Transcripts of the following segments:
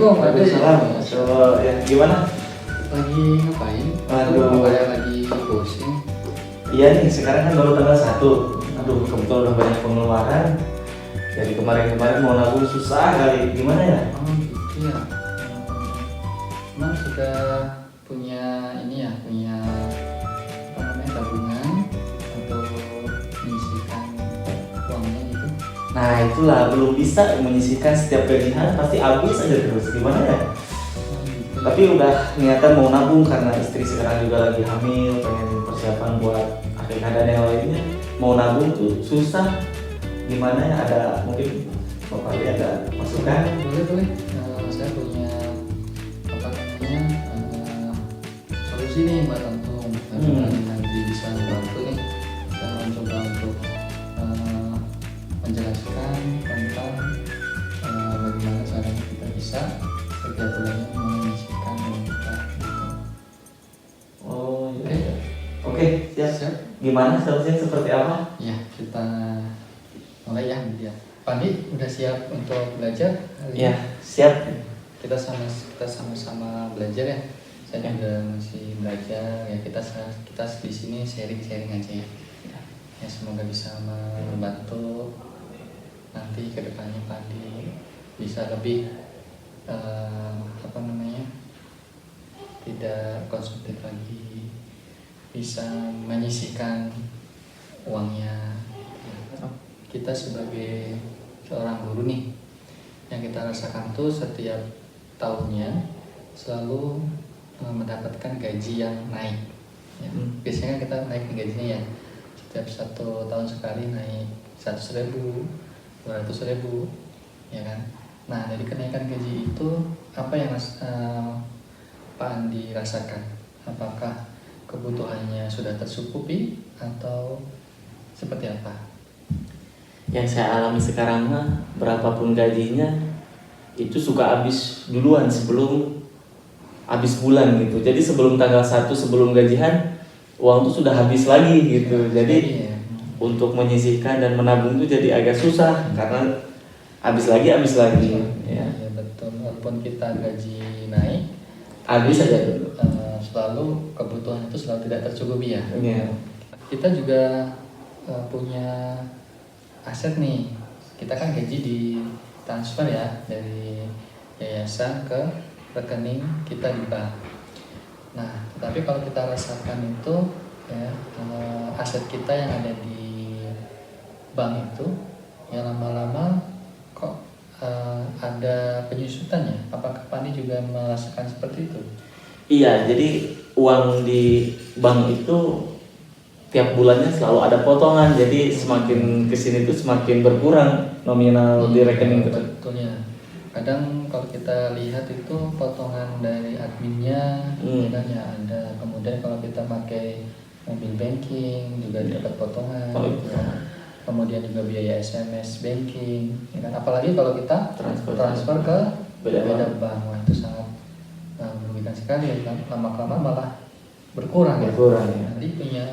Assalamualaikum. Waalaikumsalam. So, ya gimana? Lagi ngapain? Aduh. Kayak lagi pusing. Iya nih, sekarang kan baru tanggal 1. Aduh, kebetulan udah banyak pengeluaran. Dari kemarin-kemarin mau nabung susah kali. Gimana ya? Oh gitu ya. Emang sudah punya ini ya, punya apa namanya tabungan untuk menyisihkan uangnya gitu. Nah, itulah belum bisa menyisihkan setiap gajian pasti habis aja terus. Gimana ya? Oh, gitu. Tapi udah niatan mau nabung karena istri sekarang juga lagi hamil, pengen persiapan buat akikah dan yang lainnya. Mau nabung tuh susah. Gimana ya? Ada mungkin Bapak lihat ada masukan? Boleh. Saya punya apa namanya solusi nih buat antum. Nanti bisa bantu nih. Saya mencoba untuk menjelaskan tentang bagaimana caranya kita bisa setiap bulannya menyisihkan uang kita. Oh iya. Oke, siap. Gimana solusinya seperti apa? Ya, kita mulai ya. Pandi udah siap untuk belajar? Ya, siap. Kita sama-sama belajar ya. Saya juga masih belajar ya. Kita di sini sharing aja ya. Ya semoga bisa membantu nanti kedepannya Pandi bisa lebih apa namanya tidak konsumtif lagi, bisa menyisihkan uangnya. Kita sebagai seorang guru nih, yang kita rasakan tuh setiap tahunnya selalu mendapatkan gaji yang naik ya. Biasanya kan kita naik gajinya ya, setiap 1 tahun sekali naik 100.000, 200.000 ya kan. Nah dari kenaikan gaji itu apa yang Pak Andi rasakan? Apakah kebutuhannya sudah tercukupi atau seperti apa? Yang saya alami sekarang mah berapapun gajinya itu suka habis duluan sebelum habis bulan gitu. Jadi sebelum tanggal 1 sebelum gajian uang tuh sudah habis lagi gitu. Jadi untuk menyisihkan dan menabung itu jadi agak susah karena habis lagi ya. Ya betul, walaupun kita gaji naik Habis aja dulu. Selalu kebutuhan itu selalu tidak tercukupi ya. Iya. Kita juga punya aset nih. Kita kan gaji di transfer ya dari yayasan ke rekening kita di bank. Nah, tapi kalau kita rasakan itu ya, aset kita yang ada di bank itu ya lama-lama kok ada penyusutannya. Apakah Pani juga merasakan seperti itu? Iya, jadi uang di bank itu tiap bulannya selalu ada potongan, jadi semakin kesini tuh semakin berkurang nominal di rekening itu. Betulnya. Kadang kalau kita lihat itu potongan dari adminnya kan ya ada. Kemudian kalau kita pakai mobil banking juga dapat potongan. Ya. Kemudian juga biaya SMS banking. Ya kan? Apalagi kalau kita transfer ke beda bank, wah itu sangat merugikan sekali ya kan. Lama-lama malah berkurang ya. Nanti punya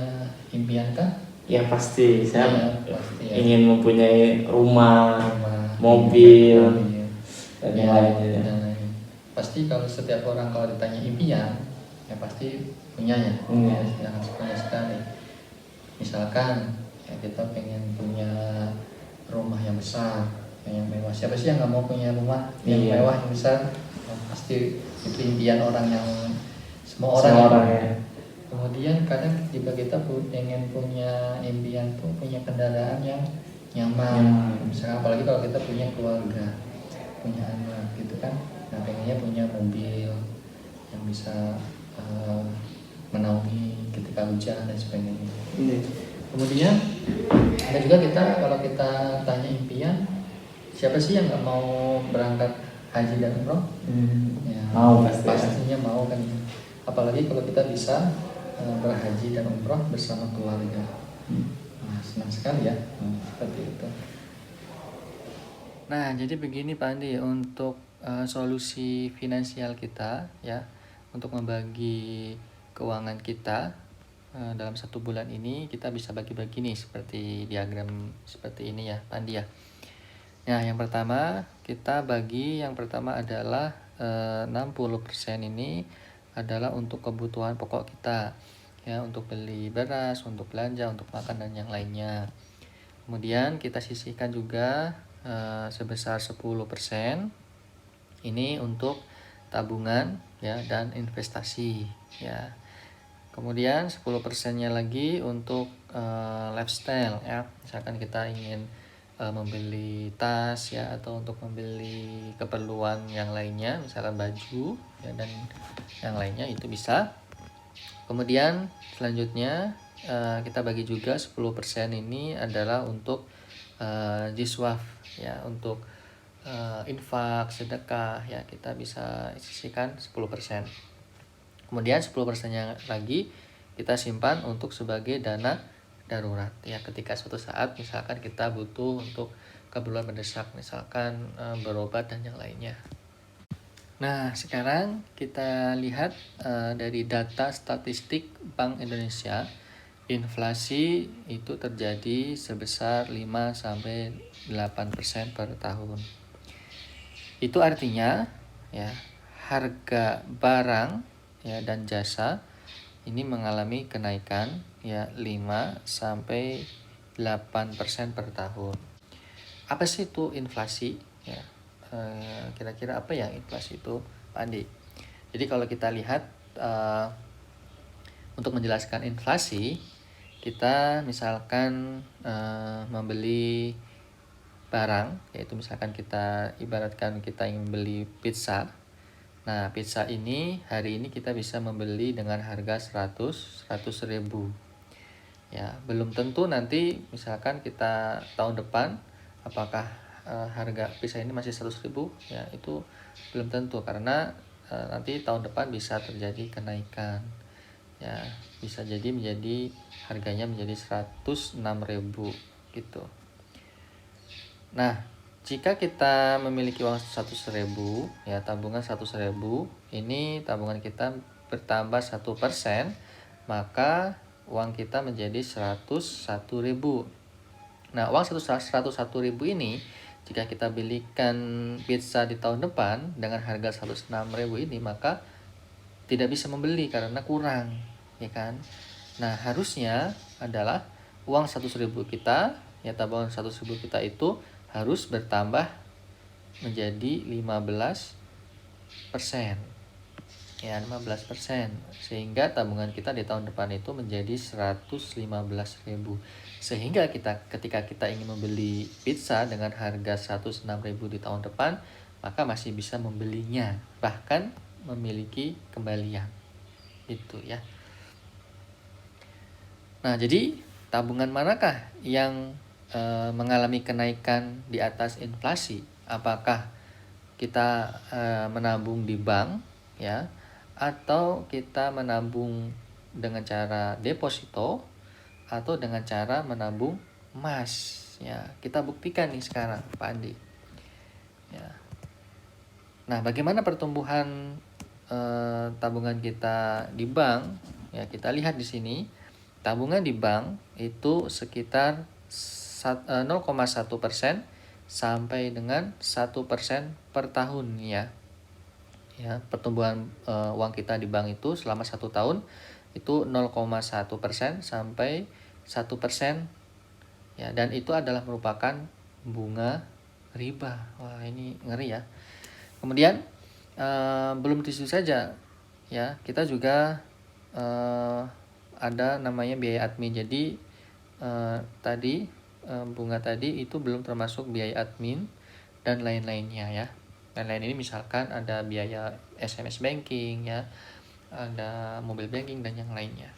impian kan? Ya pasti, saya pasti, ingin mempunyai rumah, mobil, dan yang lainnya. Pasti kalau setiap orang kalau ditanya impian, ya pasti punyanya. Jangan punya sekali. Misalkan ya kita pengen punya rumah yang besar, yang mewah. Siapa sih yang nggak mau punya rumah yang mewah yang besar? Pasti itu impian orang yang semua orang ya. Kemudian kadang juga kita pengen punya impian tuh punya kendaraan yang nyaman. Misalnya apalagi kalau kita punya keluarga, punya anak gitu kan. Nah pengennya punya mobil yang bisa menaungi ketika hujan dan sebagainya. Kemudian ada juga kita kalau kita tanya impian, siapa sih yang nggak mau berangkat haji dan umroh? Ya, mau pastinya mau kan. Apalagi kalau kita bisa berhaji dan umroh bersama keluarga. Nah, senang sekali ya seperti itu. Nah jadi begini Pak Andi, untuk solusi finansial kita ya, untuk membagi keuangan kita dalam 1 bulan ini kita bisa bagi-bagi nih seperti diagram seperti ini ya Pak Andi ya. Nah yang pertama kita bagi, yang pertama adalah 60% ini adalah untuk kebutuhan pokok kita, ya, untuk beli beras, untuk belanja, untuk makan dan yang lainnya. Kemudian kita sisihkan juga sebesar 10% ini untuk tabungan, ya, dan investasi, ya. Kemudian 10%-nya lagi untuk lifestyle, ya. Misalkan kita ingin membeli tas, ya, atau untuk membeli keperluan yang lainnya, misalkan baju, ya, dan yang lainnya itu bisa. Kemudian selanjutnya kita bagi juga 10% ini adalah untuk jiswaf, ya, untuk infak, sedekah, ya, kita bisa sisihkan 10%. Kemudian 10%-nya lagi kita simpan untuk sebagai dana darurat, ya, ketika suatu saat misalkan kita butuh untuk keperluan mendesak, misalkan berobat dan yang lainnya. Nah, sekarang kita lihat dari data statistik Bank Indonesia, inflasi itu terjadi sebesar 5-8% per tahun. Itu artinya, ya, harga barang, ya, dan jasa ini mengalami kenaikan, ya, 5-8% per tahun. Apa sih itu inflasi, ya? Kira-kira apa ya inflasi itu, Pak Andi? Jadi kalau kita lihat untuk menjelaskan inflasi, kita misalkan membeli barang, yaitu misalkan kita ibaratkan kita ingin beli pizza. Nah, pizza ini hari ini kita bisa membeli dengan harga 100 ribu. Ya, belum tentu nanti misalkan kita tahun depan apakah harga pizza ini masih 100 ribu, ya, itu belum tentu karena nanti tahun depan bisa terjadi kenaikan, ya, bisa jadi harganya menjadi 106 ribu gitu. Nah, jika kita memiliki uang 100 ribu, ya, tabungan 100 ribu, ini tabungan kita bertambah 1%, maka uang kita menjadi 101 ribu. Nah, uang 101 ribu ini jika kita belikan pizza di tahun depan dengan harga 106 ribu ini, maka tidak bisa membeli karena kurang, ya kan? Nah, harusnya adalah uang 100 ribu kita, ya, tabungan 100 ribu kita itu harus bertambah menjadi 15%. Ya, 15%, sehingga tabungan kita di tahun depan itu menjadi 115.000. Sehingga ketika kita ingin membeli pizza dengan harga 106.000 di tahun depan, maka masih bisa membelinya, bahkan memiliki kembalian. Itu, ya. Nah, jadi tabungan manakah yang mengalami kenaikan di atas inflasi? Apakah kita menabung di bank, ya, atau kita menabung dengan cara deposito, atau dengan cara menabung emas, ya? Kita buktikan nih sekarang, Pak Andi, ya. Nah, bagaimana pertumbuhan tabungan kita di bank? Ya, kita lihat di sini tabungan di bank itu sekitar 0,1% sampai dengan 1% per tahun, ya. Ya, pertumbuhan uang kita di bank itu selama 1 tahun itu 0,1% sampai 1%, ya, dan itu adalah merupakan bunga riba. Wah, ini ngeri, ya. Kemudian belum di situ saja, ya, kita juga ada namanya biaya admin. Jadi tadi bunga tadi itu belum termasuk biaya admin dan lain-lainnya, ya. Lain-lain ini misalkan ada biaya SMS banking, ya, ada mobile banking dan yang lainnya.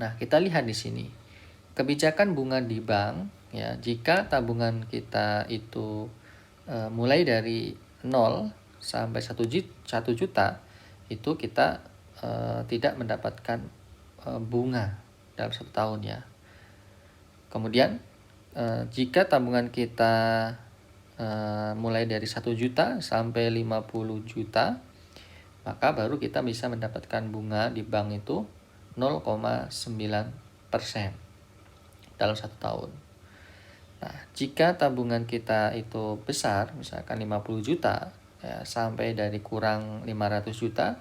Nah, kita lihat di sini kebijakan bunga di bank, ya, jika tabungan kita itu mulai dari 0 sampai 1 juta, itu kita tidak mendapatkan bunga dalam 1 tahun, ya. Kemudian jika tabungan kita mulai dari 1 juta sampai 50 juta, maka baru kita bisa mendapatkan bunga di bank itu 0,9% dalam 1 tahun. Nah, jika tabungan kita itu besar, misalkan 50 juta ya, sampai dari kurang 500 juta,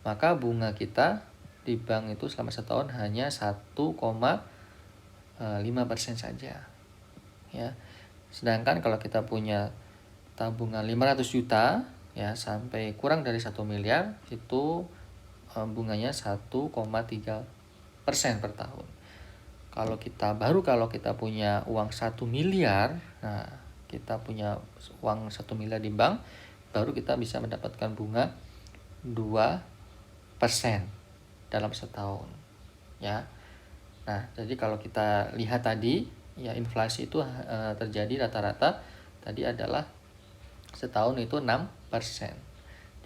maka bunga kita di bank itu selama setahun hanya 1,5% saja. Ya. Sedangkan kalau kita punya tabungan 500 juta ya sampai kurang dari 1 miliar itu bunganya 1,3% per tahun. Kalau kita punya uang 1 miliar, nah kita punya uang 1 miliar di bank, baru kita bisa mendapatkan bunga 2% dalam setahun. Ya. Nah, jadi kalau kita lihat tadi, ya inflasi itu terjadi rata-rata tadi adalah setahun itu 6%.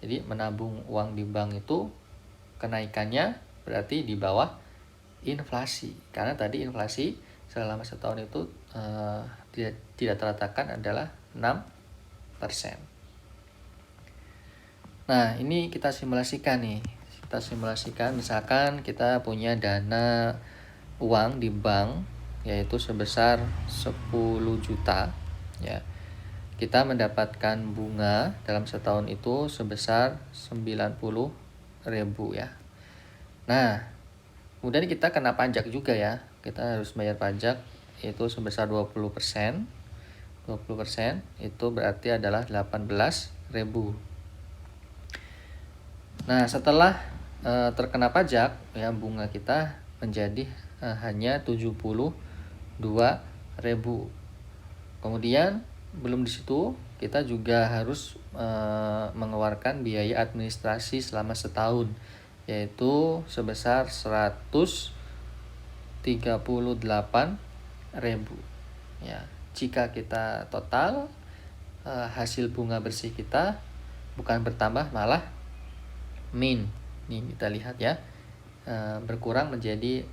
Jadi menabung uang di bank itu kenaikannya berarti di bawah inflasi. Karena tadi inflasi selama setahun itu tidak terletakkan adalah 6%. Nah, ini kita simulasikan nih. Kita simulasikan misalkan kita punya dana uang di bank yaitu sebesar 10 juta ya. Kita mendapatkan bunga dalam setahun itu sebesar 90.000 ya. Nah, kemudian kita kena pajak juga ya. Kita harus bayar pajak yaitu sebesar 20%. 20% itu berarti adalah 18.000. Nah, setelah terkena pajak ya bunga kita menjadi hanya 72.000. Kemudian belum di situ kita juga harus mengeluarkan biaya administrasi selama setahun yaitu sebesar 138.000 ya. Jika kita total hasil bunga bersih kita bukan bertambah malah min. Nih kita lihat ya. Berkurang menjadi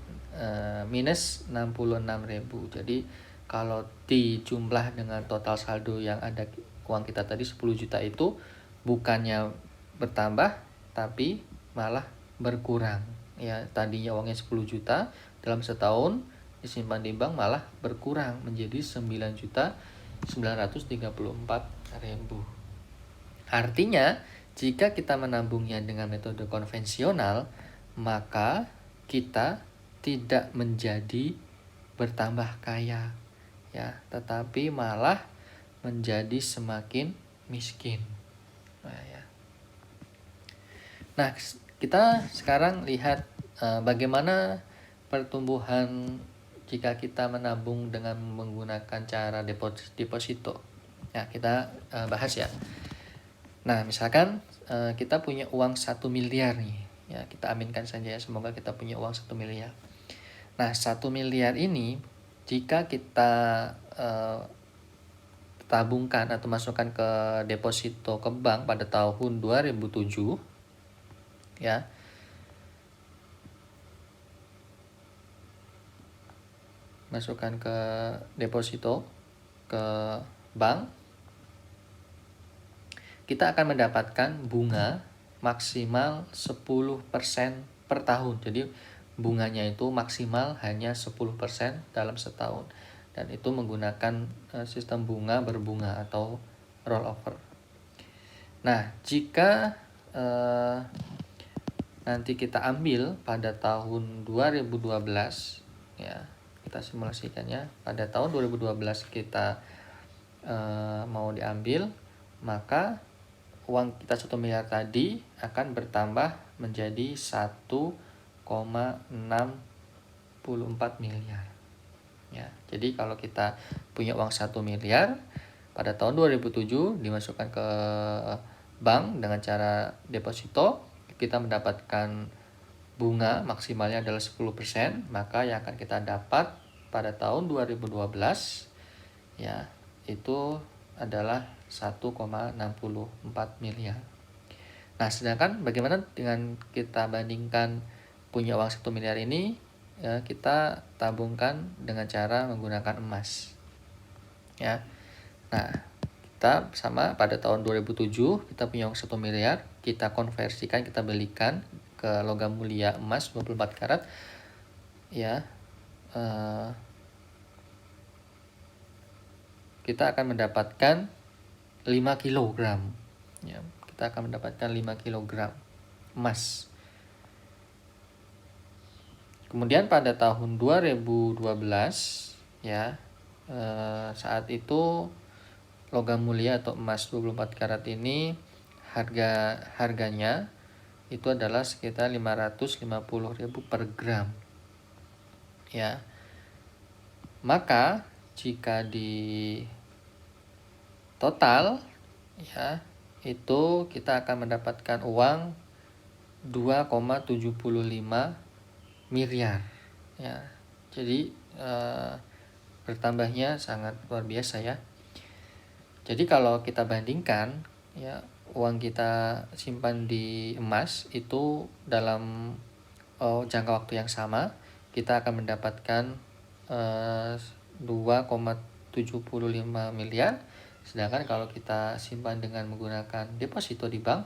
minus 66.000. Jadi kalau dijumlah dengan total saldo yang ada uang kita tadi 10 juta itu bukannya bertambah tapi malah berkurang. Ya, tadinya uangnya 10 juta dalam setahun disimpan di bank malah berkurang menjadi 9.934.000. Artinya, jika kita menabungnya dengan metode konvensional, maka kita tidak menjadi bertambah kaya ya, tetapi malah menjadi semakin miskin. Nah, kita sekarang lihat bagaimana pertumbuhan jika kita menabung dengan menggunakan cara deposito. Ya, kita bahas ya. Nah, misalkan kita punya uang 1 miliar nih. Ya, kita aminkan saja ya, semoga kita punya uang 1 miliar. Nah, 1 miliar ini jika kita tabungkan atau masukkan ke deposito ke bank pada tahun 2007 ya. Masukkan ke deposito ke bank, kita akan mendapatkan bunga maksimal 10% per tahun. Jadi bunganya itu maksimal hanya 10% dalam setahun. Dan itu menggunakan sistem bunga berbunga atau rollover. Nah, jika nanti kita ambil pada tahun 2012 ya, kita simulasikannya pada tahun 2012 kita mau diambil, maka uang kita 1 miliar tadi akan bertambah menjadi 1,64 miliar. Ya, jadi kalau kita punya uang 1 miliar pada tahun 2007 dimasukkan ke bank dengan cara deposito, kita mendapatkan bunga maksimalnya adalah 10%, maka yang akan kita dapat pada tahun 2012 ya itu adalah 1,64 miliar. Nah, sedangkan bagaimana dengan kita bandingkan punya uang 1 miliar ini ya, kita tabungkan dengan cara menggunakan emas. Ya. Nah, kita sama pada tahun 2007 kita punya uang 1 miliar, kita konversikan, kita belikan ke logam mulia emas 24 karat ya. Kita akan mendapatkan 5 kg ya, kita akan mendapatkan 5 kg emas. Kemudian pada tahun 2012 ya, saat itu logam mulia atau emas 24 karat ini harganya itu adalah sekitar 550.000 per gram. Ya. Maka jika di total ya, itu kita akan mendapatkan uang 2,75 miliar ya. Jadi bertambahnya sangat luar biasa ya. Jadi kalau kita bandingkan ya, uang kita simpan di emas itu dalam jangka waktu yang sama kita akan mendapatkan 2,75 miliar. Sedangkan kalau kita simpan dengan menggunakan deposito di bank,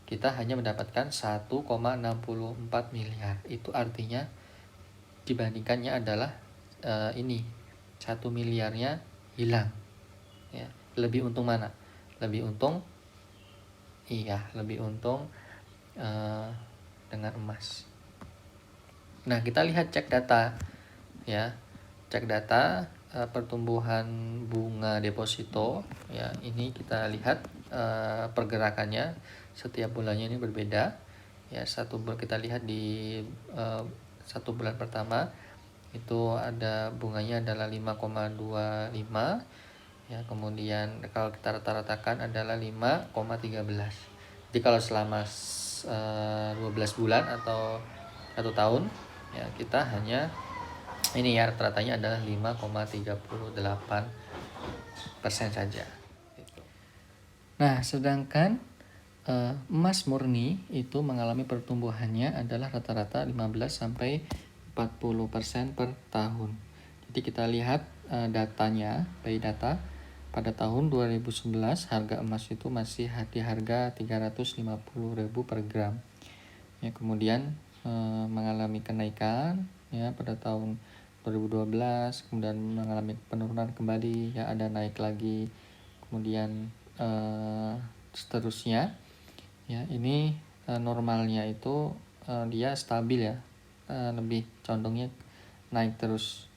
kita hanya mendapatkan 1,64 miliar. Itu artinya dibandingkannya adalah ini 1 miliarnya hilang ya. Lebih untung mana? Lebih untung dengan emas. Nah, kita lihat cek data ya. Cek data pertumbuhan bunga deposito ya. Ini kita lihat pergerakannya setiap bulannya ini berbeda ya. Kita lihat di 1 bulan pertama itu ada bunganya adalah 5,25 ya. Kemudian kalau kita rata-ratakan adalah 5,13. Jadi kalau selama 12 bulan atau 1 tahun ya, kita hanya ini ya, rata-ratanya adalah 5,38% saja. Nah, sedangkan emas murni itu mengalami pertumbuhannya adalah rata-rata 15-40% per tahun. Jadi kita lihat datanya, by data pada tahun 2011 harga emas itu masih di harga 350.000 per gram. Ya, kemudian mengalami kenaikan ya pada tahun 2012, kemudian mengalami penurunan kembali ya, ada naik lagi, kemudian seterusnya ya. Ini normalnya itu dia stabil ya, lebih condongnya naik terus.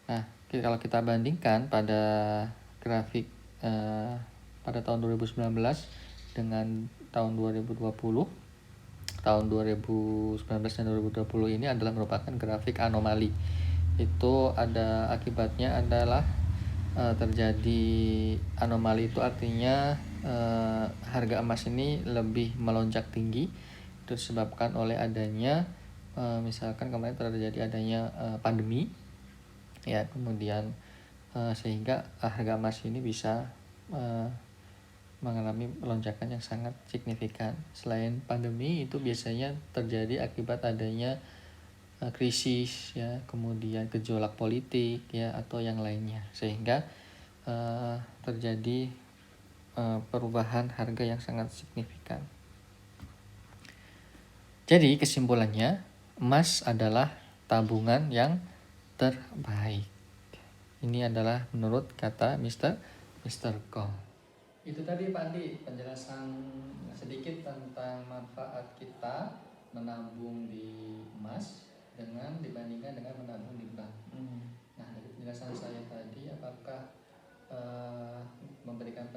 Nah, kalau kita bandingkan pada grafik pada tahun 2019 dengan tahun 2020, tahun 2019 dan 2020 ini adalah merupakan grafik anomali. Itu ada akibatnya adalah terjadi anomali, itu artinya harga emas ini lebih melonjak tinggi. Itu disebabkan oleh adanya misalkan kemarin terjadi adanya pandemi ya, kemudian sehingga harga emas ini bisa mengalami lonjakan yang sangat signifikan. Selain pandemi, itu biasanya terjadi akibat adanya krisis ya, kemudian gejolak politik ya, atau yang lainnya, sehingga terjadi perubahan harga yang sangat signifikan. Jadi kesimpulannya, emas adalah tabungan yang terbaik. Ini adalah menurut kata Mr. Kong. Itu tadi Pak Andi, penjelasan sedikit tentang manfaat kita menabung di emas dibandingkan dengan menabung di bank. Nah, dari penjelasan saya tadi, apakah memberikan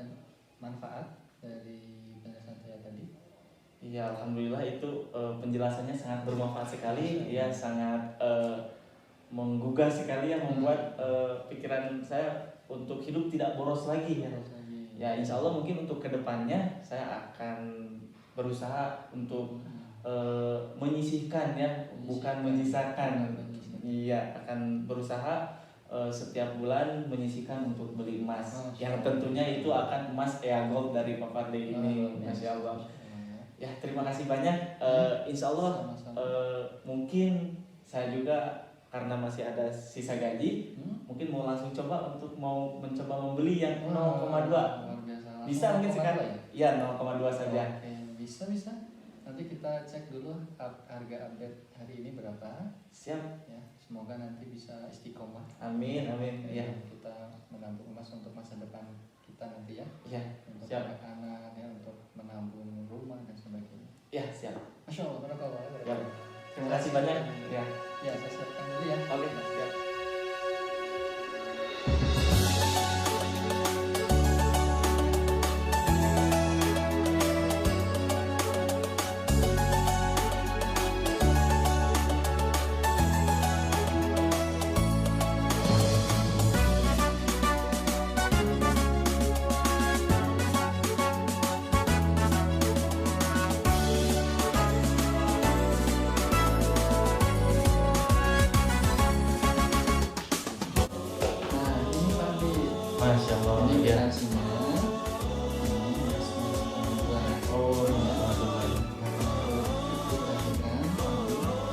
manfaat dari penjelasan saya tadi? Iya, alhamdulillah itu penjelasannya sangat bermanfaat sekali ya, sangat menggugah sekali ya, membuat pikiran saya untuk hidup tidak boros lagi ya. Ya, insya Allah mungkin untuk kedepannya saya akan berusaha untuk menyisihkan ya, bukan menyisakan. Iya, akan berusaha setiap bulan menyisihkan untuk beli emas. Yang tentunya itu akan emas Ea Gold dari Pak Fadli ini. Masya Allah. Ya, terima kasih banyak. Insya Allah mungkin saya juga karena masih ada sisa gaji, mungkin mau langsung coba untuk mencoba membeli yang 0,2. Bisa mungkin sekarang ya 0,2 saja. Oke, bisa. Nanti kita cek dulu harga update hari ini berapa. Siap Ya, semoga nanti bisa istiqomah. Amin, amin. Ya, Kita menabung emas untuk masa depan kita nanti ya. ya, Untuk siap. anak-anak ya, untuk menabung rumah dan sebagainya. Ya, siap. Masya Allah, barakallah. Ya, terima kasih banyak. Ya, Ya, saya siapkan dulu ya. oke, siap. Nah, ini Pak Di. Masya Allah. Ini Ya. garasinya. Ini semua. Oh, teman-teman. Diperhatikan.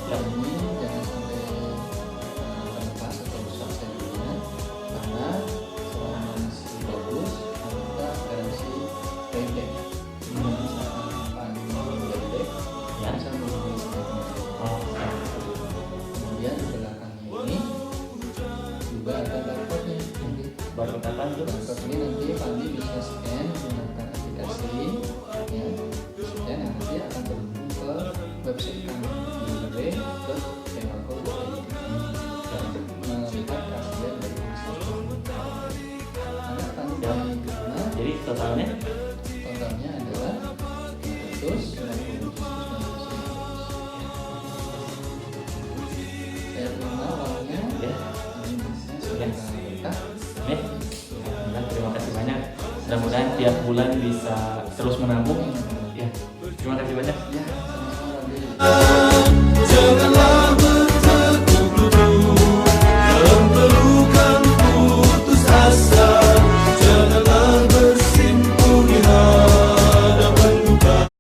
Ya. Ini jangan sampai terlepas atau rusak sendirinya, karena selama masih bagus kita garansi payback. Misalkan paling payback, Ya. bisa menghubungi saya. Oh, Kemudian di belakangnya ini juga ada barcode-nya. Nanti baru kapan tuh? barcode ini nanti Pandi bisa scan menggunakan aplikasi, ya. Scan nanti akan terhubung ke website kami www.pengalco.id dan melihat keaslian dari hasil. Karena Pandi Ya. paling guna Jadi totalnya? totalnya adalah 590 saya terima uangnya. Ya. Ini masnya sudah berkah. Amin. Alhamdulillah, terima kasih banyak. Mudah-mudahan tiap bulan bisa terus menabung. Ya, terima kasih banyak. Ya,